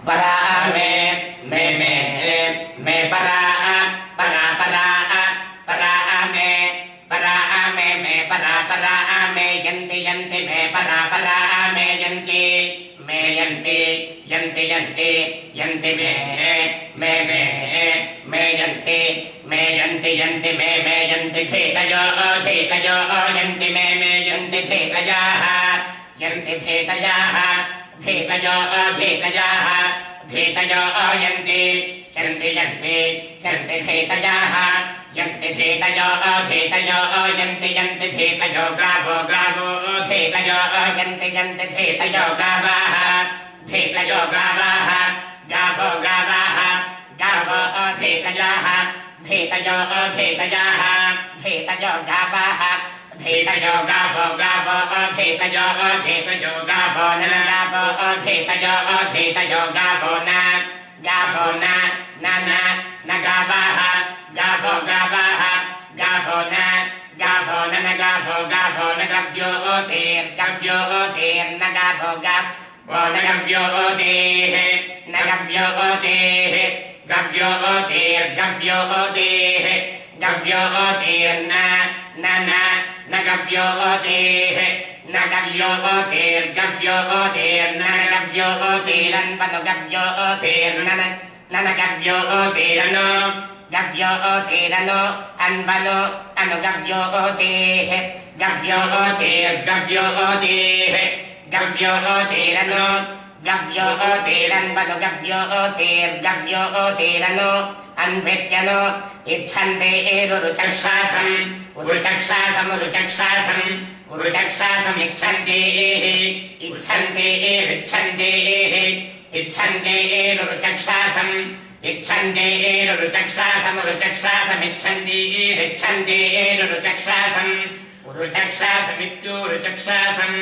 परा मे परा परा परा परा मे परा परा मे यन्ति यन्ति मे परा परा मे यन्ति यन्ति यन्ति मे यन्ति यन्ति मे यन्ति थेतयो यन्ति मे यन्ति थेतयाः यन्ति थेतयाः थेतयो यन्ति यन्ति थेतयाः यन्ति थेतयो यन्ति थेतयो गावो थेतयो यन्ति थेतयो गावाः थेतयो गावाः गावो थेतयाः थेतयो गावाः थेतयो गावो थेतयो गावो न गावो थेतयो गावो न गावाः गावो न गावो न गव्योतिर्न गावो न गव्योतिः न गव्योतिः गव्योतिर्न न गव्योतिः न गव्योतिर्न गव्योतिरन्वनु गव्योतिर्नो गव्योतिरनो अन्वनु अनु गव्योतिः गव्योतिरनो गव्योतिरन्वनु गव्योतिरनो अन्वित्यनो इच्छन्ते उरुचक्षासम् इच्छन्ते उरुचक्षासमित्युरुचक्षासम्